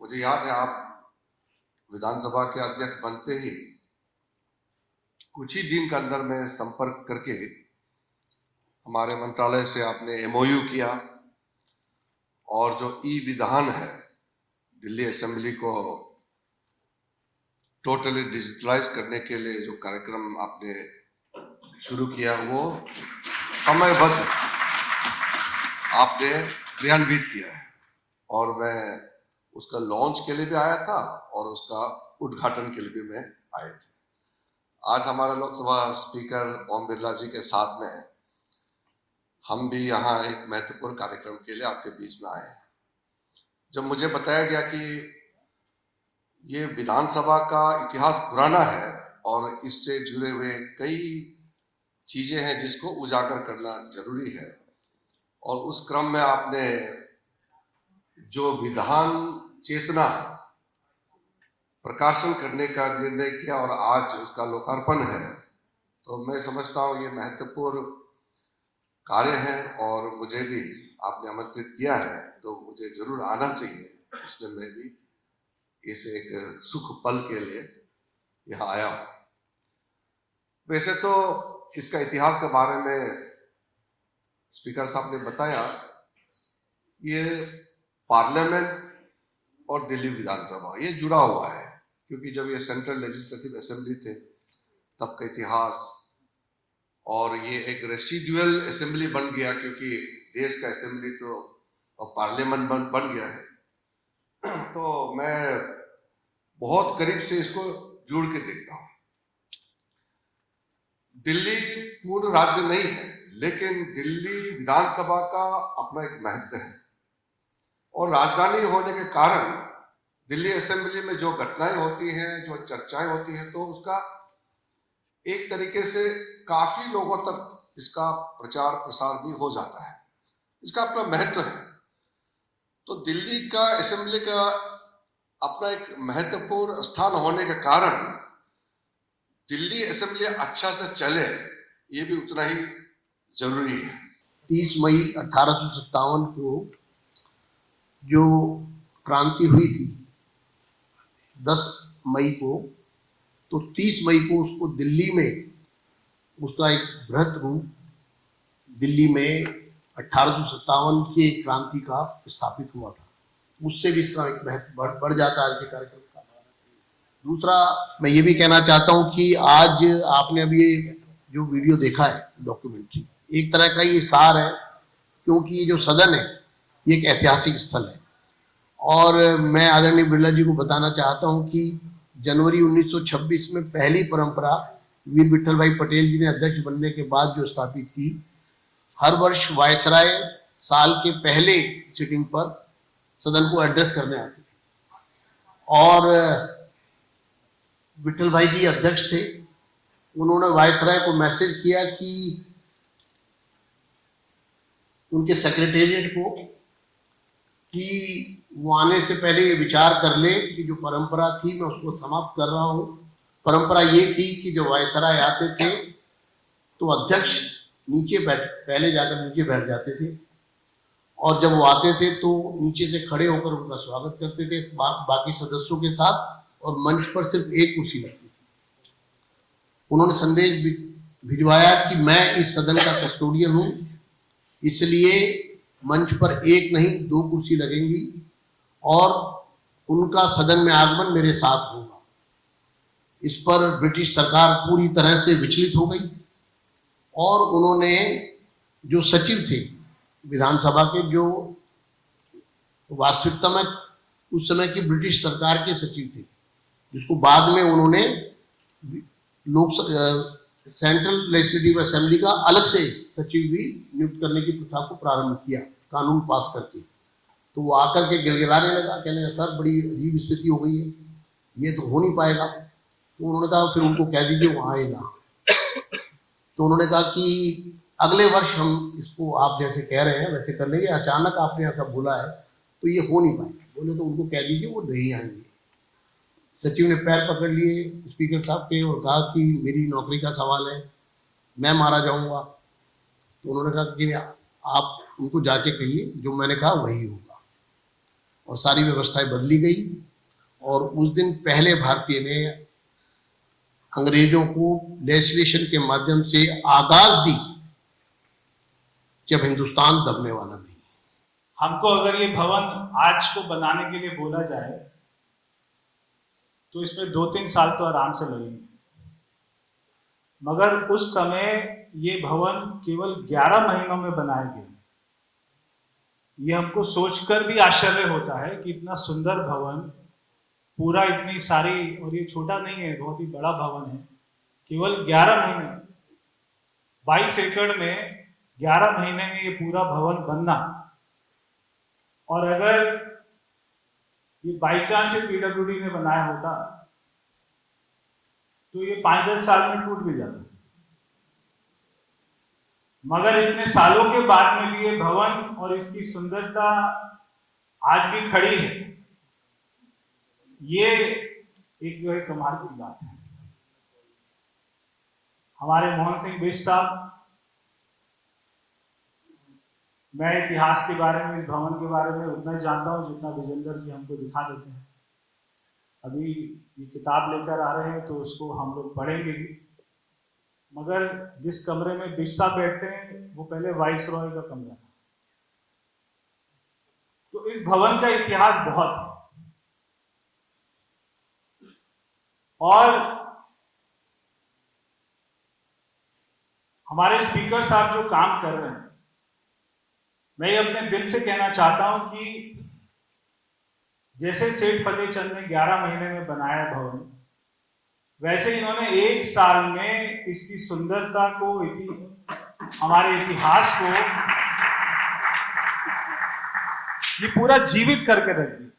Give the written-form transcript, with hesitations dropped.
मुझे याद है आप विधानसभा के अध्यक्ष बनते ही कुछ ही दिन के अंदर में संपर्क करके हमारे मंत्रालय से आपने एमओयू किया और जो ई विधान है दिल्ली असेंबली को टोटली डिजिटलाइज करने के लिए जो कार्यक्रम आपने शुरू किया वो समयबद्ध आपने क्रियान्वित किया है और मैं उसका लॉन्च के लिए भी आया था और उसका उद्घाटन के लिए भी मैं आए थे। आज हमारा लोकसभा स्पीकर ओम बिरला जी के साथ में हम भी यहाँ एक महत्वपूर्ण कार्यक्रम के लिए आपके बीच में आए हैं। जब मुझे बताया गया कि ये विधानसभा का इतिहास पुराना है और इससे जुड़े हुए कई चीजें हैं जिसको उजागर करना जरूरी है और उस क्रम में आपने जो विधान चेतना प्रकाशन करने का निर्णय किया और आज उसका लोकार्पण है, तो मैं समझता हूँ ये महत्वपूर्ण कार्य है और मुझे भी आपने आमंत्रित किया है तो मुझे जरूर आना चाहिए, इसलिए मैं भी इस एक सुख पल के लिए यहाँ आया हूँ। वैसे तो इसका इतिहास के बारे में स्पीकर साहब ने बताया, ये पार्लियामेंट और दिल्ली विधानसभा ये जुड़ा हुआ है क्योंकि जब ये सेंट्रल लेजिस्लेटिव असेंबली थे तब का इतिहास और ये एक रेसिडुअल असेंबली बन गया क्योंकि देश का असेंबली तो और पार्लियामेंट बन गया है। तो मैं बहुत करीब से इसको जोड़ के देखता हूँ। दिल्ली पूर्ण राज्य नहीं है लेकिन दिल्ली विधानसभा का अपना एक महत्व है और राजधानी होने के कारण दिल्ली असेंबली में जो घटनाएं होती हैं, जो चर्चाएं होती हैं, तो उसका एक तरीके से काफी लोगों तक इसका प्रचार प्रसार भी हो जाता है, इसका अपना महत्व है। तो दिल्ली का असेंबली का अपना एक महत्वपूर्ण स्थान होने के कारण दिल्ली असेंबली अच्छा से चले ये भी उतना ही जरूरी है। 30 मई 1857 को जो क्रांति हुई थी 10 मई को, तो 30 मई को उसको दिल्ली में उसका एक बृहत रूप दिल्ली में 1857 की क्रांति का स्थापित हुआ था, उससे भी इसका एक महत्व बढ़ जाता है आज के कार्यक्रम का। दूसरा मैं ये भी कहना चाहता हूँ कि आज आपने अभी जो वीडियो देखा है डॉक्यूमेंट्री, एक तरह का ये सार है क्योंकि ये जो सदन है ये एक ऐतिहासिक स्थल है और मैं आदरणीय बिरला जी को बताना चाहता हूं कि जनवरी 1926 में पहली परंपरा वीर विठल भाई पटेल जी ने अध्यक्ष बनने के बाद जो स्थापित की, हर वर्ष वायसराय साल के पहले सिटिंग पर सदन को एड्रेस करने आते थे और विठल भाई जी अध्यक्ष थे। उन्होंने वायसराय को मैसेज किया कि उनके सेक्रेटेरिएट को कि वो आने से पहले ये विचार कर ले कि जो परंपरा थी मैं उसको समाप्त कर रहा हूँ। परंपरा ये थी कि जब वायसराय आते थे तो अध्यक्ष पहले जाकर नीचे बैठ जाते थे और जब वो आते थे तो नीचे से खड़े होकर उनका स्वागत करते थे बाकी सदस्यों के साथ और मंच पर सिर्फ एक कुर्सी लगती थी। उन्होंने संदेश भिजवाया कि मैं इस सदन का कस्टोडियन हूँ, इसलिए मंच पर एक नहीं 2 कुर्सी लगेंगी और उनका सदन में आगमन मेरे साथ होगा। इस पर ब्रिटिश सरकार पूरी तरह से विचलित हो गई और उन्होंने जो सचिव थे विधानसभा के, जो वास्तविकता में उस समय की ब्रिटिश सरकार के सचिव थे, जिसको बाद में उन्होंने सेंट्रल लेजिस्लेटिव असेंबली का अलग से सचिव भी नियुक्त करने की प्रथा को प्रारंभ किया कानून पास करके। तो वो आकर के गिलगिलाने लगा, कहने लगा सर बड़ी अजीब स्थिति हो गई है, ये तो हो नहीं पाएगा। तो उन्होंने कहा फिर उनको कह दीजिए वो आए ना। तो उन्होंने कहा कि अगले वर्ष हम इसको आप जैसे कह रहे हैं वैसे कर लेंगे, अचानक आपने ऐसा बोला है तो ये हो नहीं पाएगा। बोले तो उनको कह दीजिए वो नहीं आएंगे। सचिव ने पैर पकड़ लिए स्पीकर साहब के और कहा कि मेरी नौकरी का सवाल है, मैं मारा जाऊंगा। तो उन्होंने कहा कि आप उनको जाके कहिए जो मैंने कहा वही होगा। और सारी व्यवस्थाएं बदली गई। और उस दिन पहले भारतीय ने अंग्रेजों को लेजिस्लेशन के माध्यम से आगाज दी कि अब हिंदुस्तान दबने वाला नहीं। हमको अगर ये भवन आज को बनाने के लिए बोला जाए तो इसमें 2-3 साल तो आराम से लगेंगे, मगर उस समय ये भवन केवल 11 महीनों में बनाए गए। ये हमको सोचकर भी आश्चर्य होता है कि इतना सुंदर भवन, पूरा इतनी सारी, और ये छोटा नहीं है, बहुत ही बड़ा भवन है, केवल 11 महीने, 22 एकड़ में 11 महीने में ये पूरा भवन बनना। और अगर ये बाई चांस से पीडब्ल्यूडी ने बनाया होता तो ये 5-10 साल में टूट भी जाता, मगर इतने सालों के बाद में भी ये भवन और इसकी सुंदरता आज भी खड़ी है। ये एक जो है कमाल की बात है। हमारे मोहन सिंह बिष्ट साहब, मैं इतिहास के बारे में, इस भवन के बारे में उतना ही जानता हूं जितना विजेंद्र जी हमको दिखा देते हैं। अभी ये किताब लेकर आ रहे हैं तो उसको हम लोग पढ़ेंगे भी, मगर जिस कमरे में बिष्ट साहब बैठते हैं वो पहले वाइसरॉय का कमरा था। तो इस भवन का इतिहास बहुत है। और हमारे स्पीकर साहब जो काम कर रहे हैं, मैं ये अपने दिल से कहना चाहता हूं कि जैसे सेठ फतेहचंद ने 11 महीने में बनाया भवन, वैसे इन्होंने 1 साल में इसकी सुंदरता को, हमारे इतिहास को ये पूरा जीवित करके रख दिया।